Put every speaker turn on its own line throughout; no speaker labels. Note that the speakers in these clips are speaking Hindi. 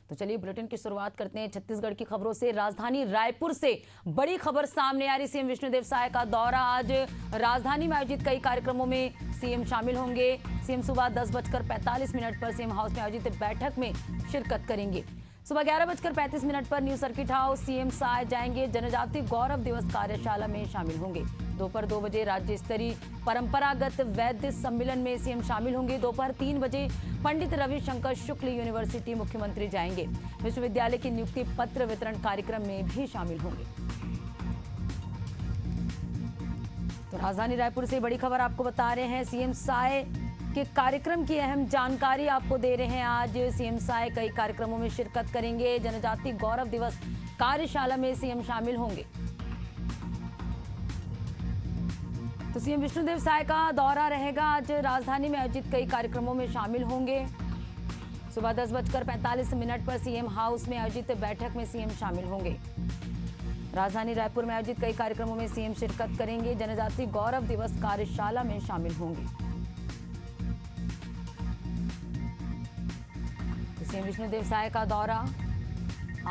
तो चलिए बुलेटिन की शुरुआत करते हैं छत्तीसगढ़ की खबरों से। राजधानी रायपुर से बड़ी खबर सामने आ रही। सीएम विष्णुदेव साय का दौरा। आज राजधानी में आयोजित कई कार्यक्रमों में सीएम शामिल होंगे। सीएम सुबह 10:45 पर सीएम हाउस में आयोजित बैठक में शिरकत करेंगे। सुबह 11:35 पर new circuit house CM Sai जाएंगे। जनजाति गौरव दिवस कार्यशाला में शामिल होंगे। दोपहर 2 बजे राज्य स्तरीय परंपरागत वैद्य सम्मेलन में सीएम शामिल होंगे। दोपहर 3 बजे पंडित रविशंकर शुक्ल यूनिवर्सिटी मुख्यमंत्री जाएंगे। विश्वविद्यालय की नियुक्ति पत्र वितरण कार्यक्रम में भी शामिल होंगे। तो राजधानी रायपुर से बड़ी खबर आपको बता रहे हैं। सीएम साय के कार्यक्रम की अहम जानकारी आपको दे रहे हैं। आज सीएम साय कई कार्यक्रमों में शिरकत करेंगे। जनजाति गौरव दिवस कार्यशाला में सीएम शामिल होंगे। तो सीएम विष्णुदेव साय का दौरा रहेगा। आज राजधानी में आयोजित कई कार्यक्रमों में शामिल होंगे। सुबह 10:45 पर सीएम हाउस में आयोजित बैठक में सीएम शामिल होंगे। राजधानी रायपुर में आयोजित कई कार्यक्रमों में सीएम शिरकत करेंगे। जनजाति गौरव दिवस कार्यशाला में शामिल होंगे। तो सीएम विष्णुदेव साय का दौरा।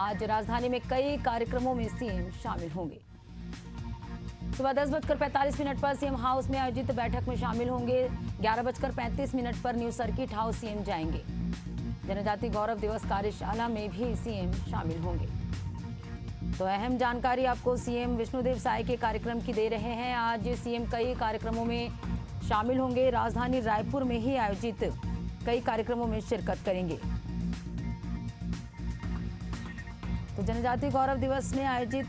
आज राजधानी में कई कार्यक्रमों में सीएम शामिल होंगे। सुबह 10:45 पर सीएम हाउस में आयोजित बैठक में शामिल होंगे। 11:35 पर न्यू सर्किट हाउस सीएम जाएंगे। जनजाति गौरव दिवस कार्यशाला में भी सीएम शामिल होंगे। तो अहम जानकारी आपको सीएम विष्णुदेव साय के कार्यक्रम की दे रहे हैं। आज सीएम कई कार्यक्रमों में शामिल होंगे। राजधानी रायपुर में ही आयोजित कई कार्यक्रमों में शिरकत करेंगे। तो जनजाति गौरव दिवस में आयोजित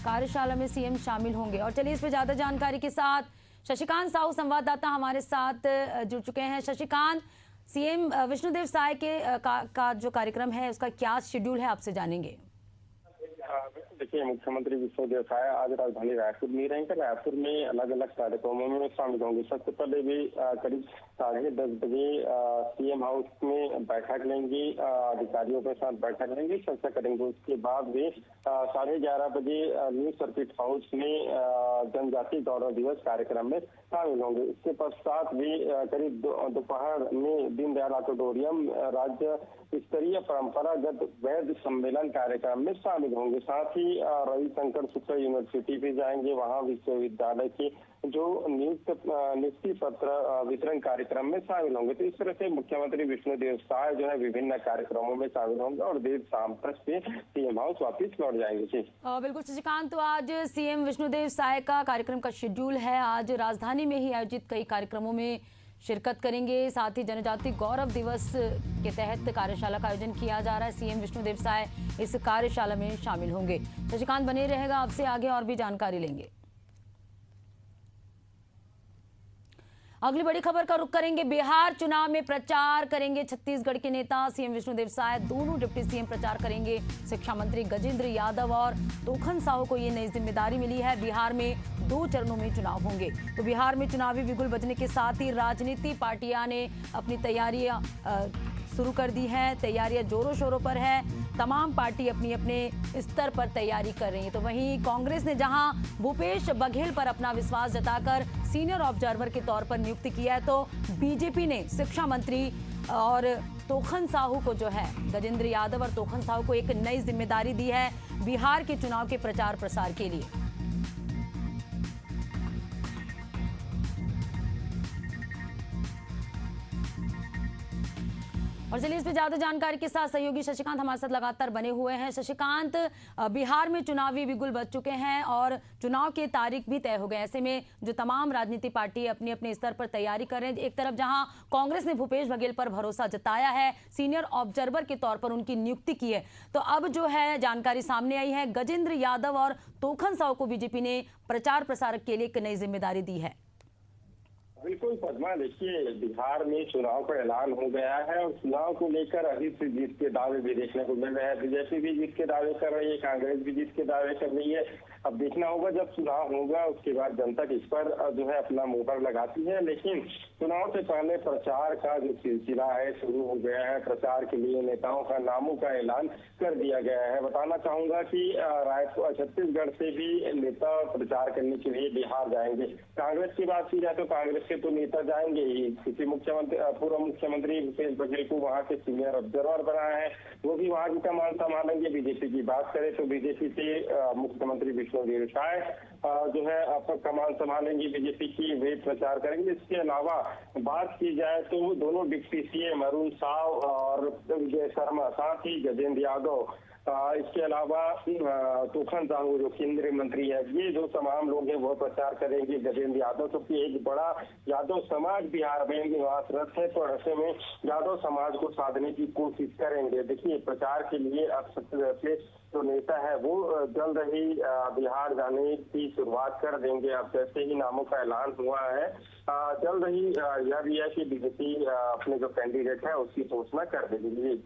कार्यशाला में सीएम शामिल होंगे। और चलिए इस पर ज्यादा जानकारी के साथ शशिकांत साहू संवाददाता हमारे साथ जुड़ चुके हैं। शशिकांत, सीएम विष्णुदेव साय का जो कार्यक्रम है उसका क्या शेड्यूल है, आपसे जानेंगे।
देखिए, मुख्यमंत्री विष्णुदेव साय आज राजधानी रायपुर में रहेंगे। रायपुर में अलग अलग कार्यक्रमों में शामिल होंगे। सबसे पहले भी करीब 10:30 बजे सीएम हाउस में बैठक लेंगे, अधिकारियों के साथ बैठक लेंगे, चर्चा करेंगे। उसके बाद वे 11:30 बजे न्यू सर्किट हाउस में जनजाति गौरव दिवस कार्यक्रम में शामिल होंगे। इसके पश्चात वे करीब दोपहर में दीनदयाल ऑडिटोरियम राज्य स्तरीय परंपरागत वैद्य सम्मेलन कार्यक्रम में शामिल होंगे। साथ ही रविशंकर शुक्ल यूनिवर्सिटी भी जाएंगे। वहां विश्वविद्यालय के जो नियुक्ति पत्र वितरण कार्यक्रम में शामिल होंगे। तो इस तरह से मुख्यमंत्री विष्णुदेव साय जो है विभिन्न कार्यक्रमों में शामिल होंगे और देर शाम तक से सीएम हाउस वापिस लौट जाएंगे।
बिल्कुल शशिकांत, तो आज सीएम विष्णुदेव साय का कार्यक्रम का शेड्यूल है। आज राजधानी में ही आयोजित कई कार्यक्रमों में शिरकत करेंगे। साथ ही जनजाति गौरव दिवस के तहत कार्यशाला का आयोजन किया जा रहा है। सीएम विष्णुदेव साय इस कार्यशाला में शामिल होंगे। शशिकांत बने रहेगा, आपसे आगे और भी जानकारी लेंगे। अगली बड़ी खबर का रुख करेंगे। बिहार चुनाव में प्रचार करेंगे छत्तीसगढ़ के नेता। सीएम विष्णुदेव साय दोनों डिप्टी सीएम प्रचार करेंगे। शिक्षा मंत्री गजेंद्र यादव और तोखन साहू को ये नई जिम्मेदारी मिली है। बिहार में 2 चरणों में चुनाव होंगे। तो बिहार में चुनावी बिगुल बजने के साथ ही राजनीति पार्टियां ने अपनी तैयारियां शुरू कर दी है। तैयारियां जोरों शोरों पर है। तमाम पार्टी अपनी अपने स्तर पर तैयारी कर रही है। तो वहीं कांग्रेस ने जहां भूपेश बघेल पर अपना विश्वास जताकर सीनियर ऑब्जर्वर के तौर पर नियुक्ति किया है, तो बीजेपी ने शिक्षा मंत्री और तोखन साहू को जो है गजेंद्र यादव और तोखन साहू को एक नई जिम्मेदारी दी है बिहार के चुनाव के प्रचार प्रसार के लिए। और चलिए इस पे ज्यादा जानकारी के साथ सहयोगी शशिकांत हमारे साथ लगातार बने हुए हैं। शशिकांत, बिहार में चुनावी बिगुल बज चुके हैं और चुनाव के तारीख भी तय हो गए। ऐसे में जो तमाम राजनीतिक पार्टी अपने अपने स्तर पर तैयारी कर रहे हैं। एक तरफ जहां कांग्रेस ने भूपेश बघेल पर भरोसा जताया है, सीनियर ऑब्जर्वर के तौर पर उनकी नियुक्ति की है, तो अब जो है जानकारी सामने आई है गजेंद्र यादव और तोखन साहू को बीजेपी ने प्रचार प्रसार के लिए एक नई जिम्मेदारी दी है।
बिल्कुल पद्मा, देखिए बिहार में चुनाव का ऐलान हो गया है और चुनाव को लेकर अभी से जीत के दावे भी देखने को मिल रहे हैं। बीजेपी भी जीत के दावे कर रही है, कांग्रेस भी जीत के दावे कर रही है। अब देखना होगा जब चुनाव होगा उसके बाद जनता इस पर जो है अपना मोहर लगाती है। लेकिन चुनाव से पहले प्रचार का जो सिलसिला है शुरू हो गया है। प्रचार के लिए नेताओं का नामों का ऐलान कर दिया गया है। बताना चाहूंगा कि रायपुर छत्तीसगढ़ से भी नेता प्रचार करने के लिए बिहार जाएंगे। कांग्रेस की बात की जाए तो कांग्रेस से तो नेता जाएंगे ही। किसी पूर्व मुख्यमंत्री भूपेश बघेल को वहाँ के सीनियर ऑब्जर्वर बनाया है, वो भी वहाँ की कमान संभालेंगे। बीजेपी की बात करें तो बीजेपी से मुख्यमंत्री विष्णुदेव साय जो है अब कमान संभालेंगे बीजेपी की, वे प्रचार करेंगे। इसके अलावा बात की जाए तो दोनों डिप्टी सीएम अरुण साव और विजय शर्मा, साथ ही गजेंद्र यादव, इसके अलावा तोखन साहू जो केंद्रीय मंत्री है, ये जो तमाम लोग हैं वो प्रचार करेंगे। गजेंद्र यादव क्योंकि एक बड़ा यादव समाज बिहार में निवासरत है, तो ऐसे में यादव समाज को साधने की कोशिश करेंगे। देखिए प्रचार के लिए अब सबसे जो नेता है वो जल्द ही बिहार जाने की शुरुआत कर देंगे। अब जैसे ही नामों का ऐलान हुआ है, जल्द ही यह भी है कि बीजेपी अपने जो कैंडिडेट है उसकी घोषणा कर देगी।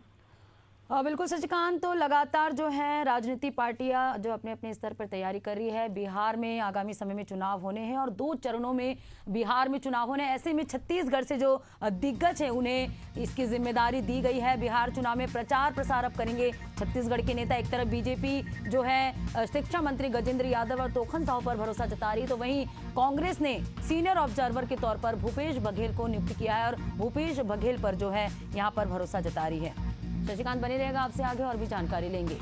बिल्कुल शशिकांत, तो लगातार जो है राजनीतिक पार्टियां जो अपने अपने स्तर पर तैयारी कर रही है। बिहार में आगामी समय में चुनाव होने हैं और 2 चरणों में बिहार में चुनाव होने हैं। ऐसे में छत्तीसगढ़ से जो दिग्गज है उन्हें इसकी जिम्मेदारी दी गई है। बिहार चुनाव में प्रचार प्रसार अब करेंगे छत्तीसगढ़ के नेता। एक तरफ बीजेपी जो है शिक्षा मंत्री गजेंद्र यादव और तोखन साहू पर भरोसा जता रही, तो वहीं कांग्रेस ने सीनियर ऑब्जर्वर के तौर पर भूपेश बघेल को नियुक्त किया है और भूपेश बघेल पर जो है यहाँ पर भरोसा जता रही है। शशिकांत बने रहेगा, आपसे आगे और भी जानकारी लेंगे।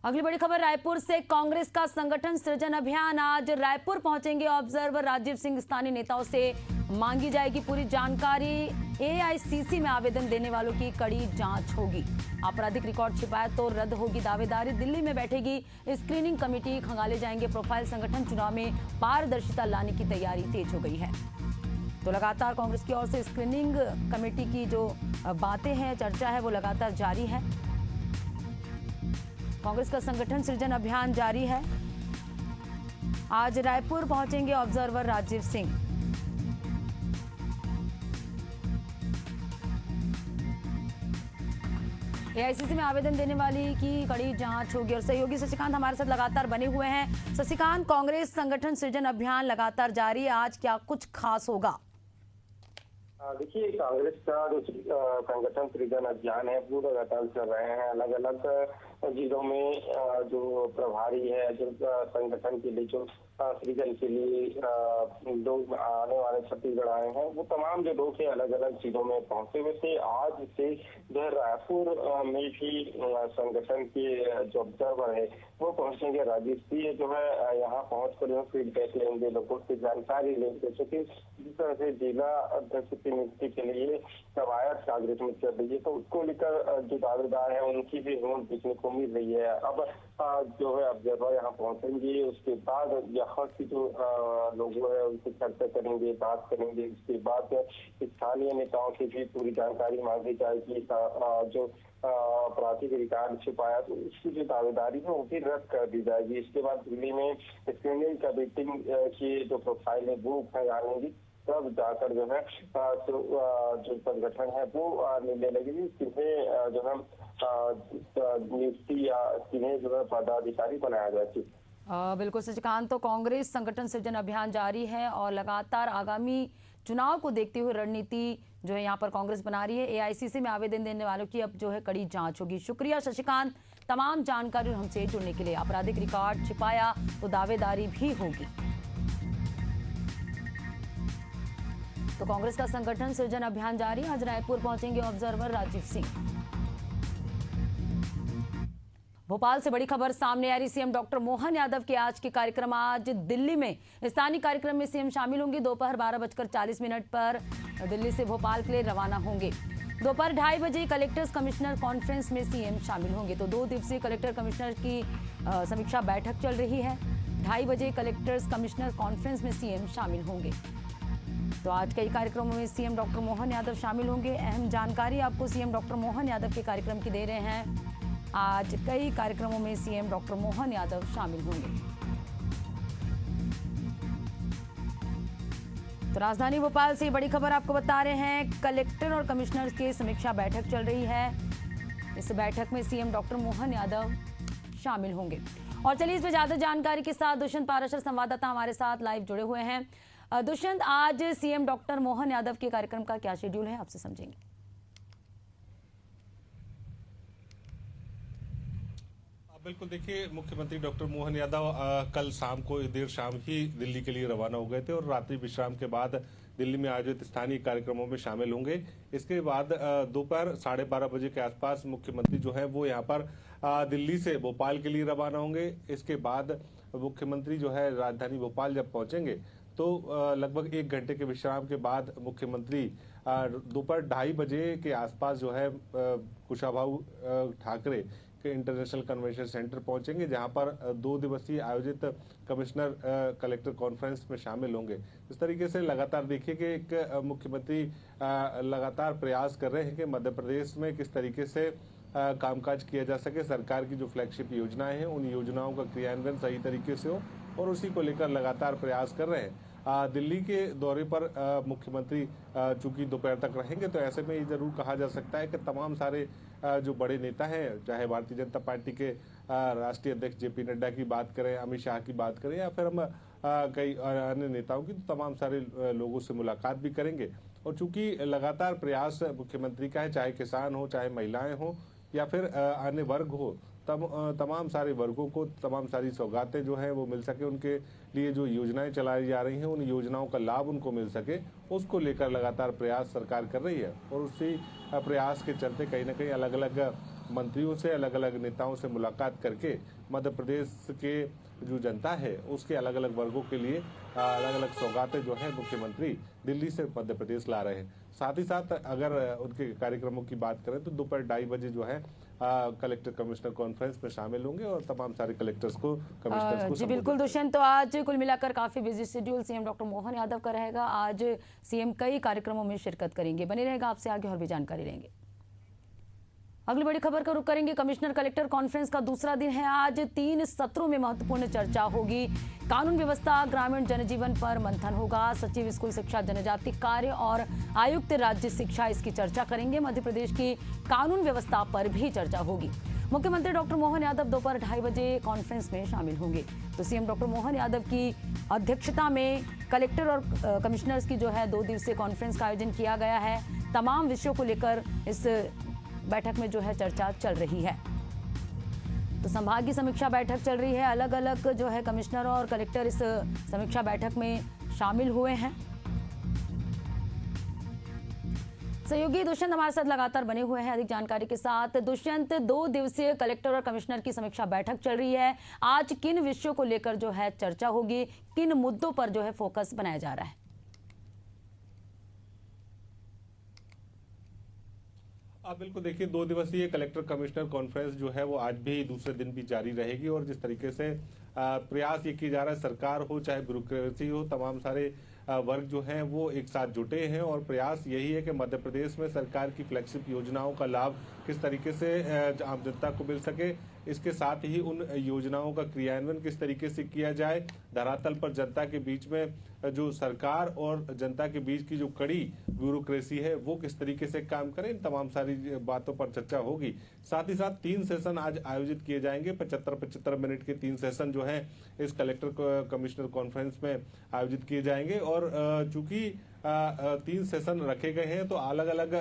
अगली बड़ी खबर रायपुर से। कांग्रेस का संगठन सृजन अभियान आज रायपुर पहुंचेंगे ऑब्जर्वर राजीव सिंह। स्थानीय नेताओं से मांगी जाएगी पूरी जानकारी। एआईसीसी में आवेदन देने वालों की कड़ी जांच होगी। आपराधिक रिकॉर्ड छिपाया तो रद्द होगी दावेदारी। दिल्ली में बैठेगी स्क्रीनिंग कमेटी, खंगाले जाएंगे प्रोफाइल। संगठन चुनाव में पारदर्शिता लाने की तैयारी तेज हो गई है। तो लगातार कांग्रेस की ओर से स्क्रीनिंग कमेटी की जो बातें हैं, चर्चा है, वो लगातार जारी है। कांग्रेस का संगठन सृजन अभियान जारी है। आज रायपुर पहुंचेंगे ऑब्जर्वर राजीव सिंह। एआईसीसी में आवेदन देने वाली की कड़ी जांच होगी और सहयोगी शशिकांत हमारे साथ लगातार बने हुए हैं। शशिकांत, कांग्रेस संगठन सृजन अभियान लगातार जारी है, आज क्या कुछ खास होगा?
देखिए कांग्रेस का जो संगठन सृजन अभियान है वो लगातार चल रहे हैं। अलग अलग जिलों में जो प्रभारी है, जो संगठन के लिए जो सृजन के लिए लोग आने वाले छत्तीसगढ़ आए हैं, वो तमाम जो लोग हैं अलग अलग जिलों में पहुंचे हुए थे। आज से जो रायपुर में भी संगठन के जो ऑब्जर्वर है वो पहुंचेंगे। राजीव सिंह जो है यहाँ पहुंच कर फीडबैक लेंगे, लोगों से जानकारी लेंगे। क्योंकि जिस तरह से जिला अध्यक्ष की नियुक्ति के लिए कवायद कांग्रेस में चल रही है, तो उसको लेकर जो दावेदार है उनकी भी नोट दिखने को मिल रही है। अब जो है ऑब्जर्वर यहाँ पहुंचेंगे, उसके बाद यहाँ की जो लोग है उनसे चर्चा करेंगे, बात करेंगे। उसके बाद स्थानीय नेताओं से भी पूरी जानकारी मांगी जाएगी। जो आपराधिक रिकॉर्ड छिपाया तो उसकी जो दावेदारी है वो भी रद्द कर दी जाएगी। इसके बाद दिल्ली में स्क्रीनिंग कमेटी की जो प्रोफाइल है वो खंगालेंगी, तब जाकर जो है जो संगठन है वो निर्णय लगेगी किन्हें जो है नियुक्ति या किन्हें जो है पदाधिकारी बनाया जाए।
बिल्कुल शशिकांत, तो कांग्रेस संगठन सृजन अभियान जारी है और लगातार आगामी चुनाव को देखते हुए रणनीति जो है यहाँ पर कांग्रेस बना रही है। एआईसीसी में आवेदन देने वालों की अब जो है कड़ी जांच होगी। शुक्रिया शशिकांत तमाम जानकारी हमसे जुड़ने के लिए। आपराधिक रिकॉर्ड छिपाया तो दावेदारी भी होगी। तो कांग्रेस का संगठन सृजन अभियान जारी, आज रायपुर पहुंचेंगे ऑब्जर्वर राजीव सिंह। भोपाल से बड़ी खबर सामने आ रही। सीएम डॉक्टर मोहन यादव के आज के कार्यक्रम, आज दिल्ली में स्थानीय कार्यक्रम में सीएम शामिल होंगे। दोपहर 12:40 पर दिल्ली से भोपाल के लिए रवाना होंगे। दोपहर 2:30 बजे कलेक्टर्स कमिश्नर कॉन्फ्रेंस में सीएम शामिल होंगे। तो 2 दिवसीय कलेक्टर कमिश्नर की समीक्षा बैठक चल रही है। 2:30 बजे कलेक्टर्स कमिश्नर कॉन्फ्रेंस में सीएम शामिल होंगे। तो आज कई कार्यक्रमों में सीएम डॉक्टर मोहन यादव शामिल होंगे। अहम जानकारी आपको सीएम डॉक्टर मोहन यादव के कार्यक्रम की दे रहे हैं। आज कई कार्यक्रमों में सीएम डॉक्टर मोहन यादव शामिल होंगे। तो राजधानी भोपाल से बड़ी खबर आपको बता रहे हैं, कलेक्टर और कमिश्नर की समीक्षा बैठक चल रही है। इस बैठक में सीएम डॉक्टर मोहन यादव शामिल होंगे। और चलिए इस पर ज्यादा जानकारी के साथ दुष्यंत पाराशर संवाददाता हमारे साथ लाइव जुड़े हुए हैं। दुष्यंत, आज सीएम डॉक्टर मोहन यादव के कार्यक्रम का क्या शेड्यूल है, आपसे समझेंगे।
बिल्कुल, देखिए मुख्यमंत्री डॉक्टर मोहन यादव कल शाम को देर शाम ही दिल्ली के लिए रवाना हो गए थे और रात्रि विश्राम के बाद दिल्ली में आयोजित स्थानीय कार्यक्रमों में शामिल होंगे। इसके बाद दोपहर 12:30 बजे के आसपास मुख्यमंत्री जो है वो यहाँ पर दिल्ली से भोपाल के लिए रवाना होंगे। इसके बाद मुख्यमंत्री जो है राजधानी भोपाल जब पहुंचेंगे तो लगभग 1 घंटे के विश्राम के बाद मुख्यमंत्री दोपहर 2:30 बजे के आसपास जो है कुशाभाऊ ठाकरे के इंटरनेशनल कन्वेंशन सेंटर पहुंचेंगे, जहां पर 2 दिवसीय आयोजित कमिश्नर कलेक्टर कॉन्फ्रेंस में शामिल होंगे। इस तरीके से लगातार देखिए कि एक मुख्यमंत्री लगातार प्रयास कर रहे हैं कि मध्य प्रदेश में किस तरीके से कामकाज किया जा सके। सरकार की जो फ्लैगशिप योजनाएं हैं उन योजनाओं का क्रियान्वयन सही तरीके से हो और उसी को लेकर लगातार प्रयास कर रहे हैं। दिल्ली के दौरे पर मुख्यमंत्री चूंकि दोपहर तक रहेंगे, तो ऐसे में ये जरूर कहा जा सकता है कि तमाम सारे जो बड़े नेता हैं, चाहे भारतीय जनता पार्टी के राष्ट्रीय अध्यक्ष जेपी नड्डा की बात करें, अमित शाह की बात करें, या फिर हम कई अन्य नेताओं की, तो तमाम सारे लोगों से मुलाकात भी करेंगे। और चूंकि लगातार प्रयास मुख्यमंत्री का है, चाहे किसान हो, चाहे महिलाएं हो, या फिर अन्य वर्ग हो, तमाम सारे वर्गों को तमाम सारी सौगातें जो हैं वो मिल सके, उनके लिए जो योजनाएं चलाई जा रही हैं उन योजनाओं का लाभ उनको मिल सके, उसको लेकर लगातार प्रयास सरकार कर रही है। और उसी प्रयास के चलते कहीं ना कहीं अलग अलग मंत्रियों से, अलग अलग नेताओं से मुलाकात करके मध्य प्रदेश के जो जनता है उसके अलग अलग वर्गों के लिए अलग अलग सौगातें जो है मुख्यमंत्री दिल्ली से मध्य प्रदेश ला रहे हैं। साथ ही साथ अगर उनके कार्यक्रमों की बात करें तो दोपहर 2:30 बजे जो है कलेक्टर कमिश्नर कॉन्फ्रेंस में शामिल होंगे और तमाम सारे कलेक्टर्स को
जी बिल्कुल दुष्यंत, तो आज कुल मिलाकर काफी busy schedule CM doctor Mohan Yadav का रहेगा। आज सीएम कई कार्यक्रमों में शिरकत करेंगे। बने रहेगा, आपसे आगे और भी जानकारी लेंगे। अगली बड़ी खबर का रुख करेंगे। कमिश्नर कलेक्टर कॉन्फ्रेंस का दूसरा दिन है आज। 3 सत्रों में महत्वपूर्ण चर्चा होगी। कानून व्यवस्था, ग्रामीण जनजीवन पर मंथन होगा। सचिव स्कूल शिक्षा, जनजाति कार्य और आयुक्त राज्य शिक्षा इसकी चर्चा करेंगे। मध्य प्रदेश की कानून व्यवस्था पर भी चर्चा होगी। मुख्यमंत्री डॉक्टर मोहन यादव दोपहर 2:30 बजे कॉन्फ्रेंस में शामिल होंगे। तो सीएम डॉक्टर मोहन यादव की अध्यक्षता में कलेक्टर और कमिश्नर्स की जो है 2 दिवसीय कॉन्फ्रेंस का आयोजन किया गया है। तमाम विषयों को लेकर इस बैठक में जो है चर्चा चल रही है। तो संभागीय समीक्षा बैठक चल रही है। अलग अलग जो है कमिश्नर और कलेक्टर इस समीक्षा बैठक में शामिल हुए हैं। सहयोगी दुष्यंत हमारे साथ लगातार बने हुए हैं अधिक जानकारी के साथ। दुष्यंत, 2 दिवसीय कलेक्टर और कमिश्नर की समीक्षा बैठक चल रही है। आज किन विषयों को लेकर जो है चर्चा होगी, किन मुद्दों पर जो है फोकस बनाया जा रहा है?
बिल्कुल, देखिए 2 दिवसीय कलेक्टर कमिश्नर कॉन्फ्रेंस जो है वो आज भी दूसरे दिन भी जारी रहेगी। और जिस तरीके से प्रयास ये किया जा रहा है, सरकार हो चाहे ब्यूरोक्रेसी हो, तमाम सारे वर्ग जो हैं वो एक साथ जुटे हैं और प्रयास यही है कि मध्य प्रदेश में सरकार की फ्लैगशिप योजनाओं का लाभ किस तरीके से आम जनता को मिल सके। इसके साथ ही उन योजनाओं का क्रियान्वयन किस तरीके से किया जाए, धरातल पर जनता के बीच में जो सरकार और जनता के बीच की जो कड़ी ब्यूरोक्रेसी है वो किस तरीके से काम करे, इन तमाम सारी बातों पर चर्चा होगी। साथ ही साथ 3 सेशन आज आयोजित किए जाएंगे। 75-75 मिनट के 3 सेशन जो है इस कलेक्टर कमिश्नर कॉन्फ्रेंस में आयोजित किए जाएंगे। और चूंकि 3 सेशन रखे गए हैं तो अलग अलग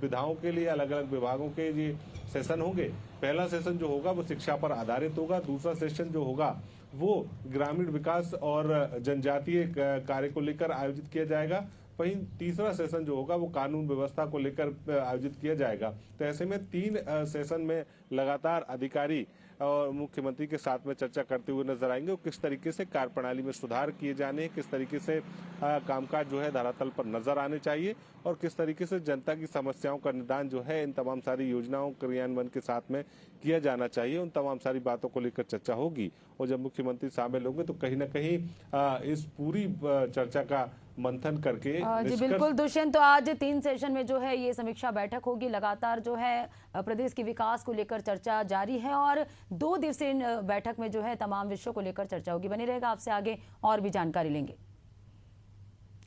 विधाओं के लिए, अलग अलग विभागों के ये सेशन होंगे। पहला सेशन जो होगा वो शिक्षा पर आधारित होगा। दूसरा सेशन जो होगा वो ग्रामीण विकास और जनजातीय कार्य को लेकर आयोजित किया जाएगा। वहीं तीसरा सेशन जो होगा वो कानून व्यवस्था को लेकर आयोजित किया जाएगा। तो ऐसे में 3 सेशन में लगातार अधिकारी और मुख्यमंत्री के साथ में चर्चा करते हुए नजर आएंगे और किस तरीके से कार्यप्रणाली में सुधार किए जाने हैं, किस तरीके से कामकाज जो है धरातल पर नजर आने चाहिए और किस तरीके से जनता की समस्याओं का निदान जो है इन तमाम सारी योजनाओं क्रियान्वयन के साथ में किया जाना चाहिए। उन तमाम सारी बातों को लेकर चर्चा होगी और जब मुख्यमंत्री शामिल होंगे तो कहीं ना कहीं इस पूरी चर्चा का मंथन करके
जी बिल्कुल दुष्यंत, तो आज 3 सेशन में जो है ये समीक्षा बैठक होगी। लगातार जो है प्रदेश के विकास को लेकर चर्चा जारी है और 2 दिवसीय बैठक में जो है तमाम विषयों को लेकर चर्चा होगी। बने रहेगा, आपसे आगे और भी जानकारी लेंगे।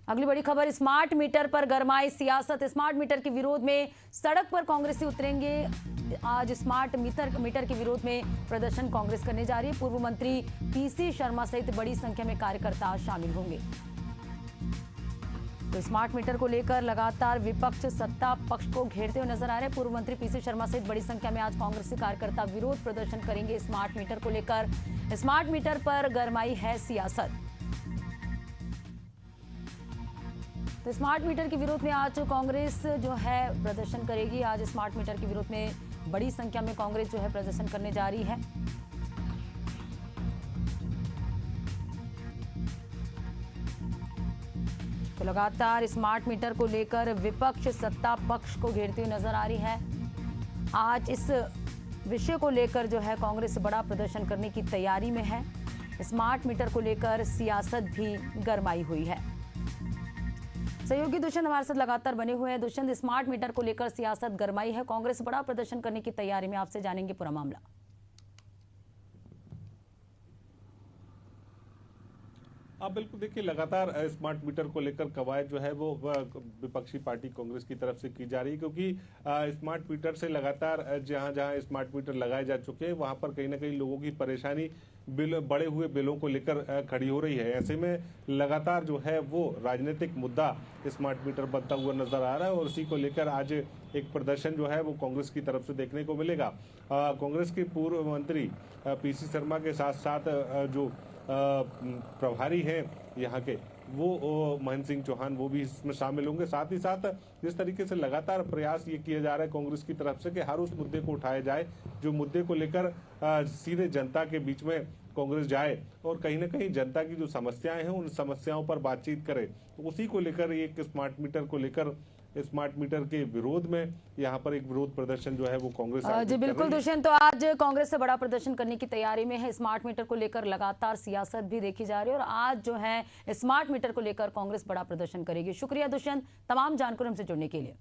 अगली बड़ी खबर, स्मार्ट मीटर पर गरमाई सियासत। स्मार्ट मीटर के विरोध में सड़क पर कांग्रेसी उतरेंगे। आज स्मार्ट मीटर के विरोध में प्रदर्शन कांग्रेस करने जा रही है। पूर्व मंत्री पीसी शर्मा सहित बड़ी संख्या में कार्यकर्ता शामिल होंगे। तो स्मार्ट मीटर को लेकर लगातार विपक्ष सत्ता पक्ष को घेरते हुए नजर आ रहे हैं। पूर्व मंत्री पीसी शर्मा सहित बड़ी संख्या में आज कांग्रेसी कार्यकर्ता विरोध प्रदर्शन करेंगे स्मार्ट मीटर को लेकर। स्मार्ट मीटर पर गरमाई है सियासत। तो स्मार्ट मीटर के विरोध में आज कांग्रेस जो है प्रदर्शन करेगी। आज स्मार्ट मीटर के विरोध में बड़ी संख्या में कांग्रेस जो है प्रदर्शन करने जा रही है। तो लगातार स्मार्ट मीटर को लेकर विपक्ष सत्ता पक्ष को घेरती हुई नजर आ रही है। आज इस विषय को लेकर जो है कांग्रेस बड़ा प्रदर्शन करने की तैयारी में है। स्मार्ट मीटर को लेकर सियासत भी गरमाई हुई है। सहयोगी दुष्यंत हमारे साथ लगातार बने हुए हैं। दुष्यंत, स्मार्ट मीटर को लेकर सियासत गरमाई है, कांग्रेस बड़ा प्रदर्शन करने की तैयारी में, आपसे जानेंगे पूरा मामला।
आप बिल्कुल देखिए, लगातार स्मार्ट मीटर को लेकर कवायद जो है वो विपक्षी पार्टी कांग्रेस की तरफ से की जा रही है, क्योंकि स्मार्ट मीटर से लगातार जहां जहां स्मार्ट मीटर लगाए जा चुके हैं वहां पर कहीं ना कहीं लोगों की परेशानी बढ़े हुए बिलों को लेकर खड़ी हो रही है। ऐसे में लगातार जो है वो राजनीतिक मुद्दा स्मार्ट मीटर बनता हुआ नजर आ रहा है और उसी को लेकर आज एक प्रदर्शन जो है वो कांग्रेस की तरफ से देखने को मिलेगा। कांग्रेस के पूर्व मंत्री पीसी शर्मा के साथ साथ जो प्रभारी हैं यहाँ के वो महेंद्र सिंह चौहान वो भी इसमें शामिल होंगे। साथ ही साथ जिस तरीके से लगातार प्रयास ये किया जा रहा है कांग्रेस की तरफ से कि हर उस मुद्दे को उठाया जाए जो मुद्दे को लेकर सीधे जनता के बीच में कांग्रेस जाए और कहीं ना कहीं जनता की जो समस्याएं हैं उन समस्याओं पर बातचीत करे। तो उसी को लेकर एक स्मार्ट मीटर को लेकर स्मार्ट मीटर के विरोध में यहाँ पर एक विरोध प्रदर्शन जो है वो कांग्रेस
जी बिल्कुल दुष्यंत, तो आज कांग्रेस से बड़ा प्रदर्शन करने की तैयारी में है। स्मार्ट मीटर को लेकर लगातार सियासत भी देखी जा रही है और आज जो है स्मार्ट मीटर को लेकर कांग्रेस बड़ा प्रदर्शन करेगी। शुक्रिया दुष्यंत तमाम जानकारी हमसे जुड़ने के लिए।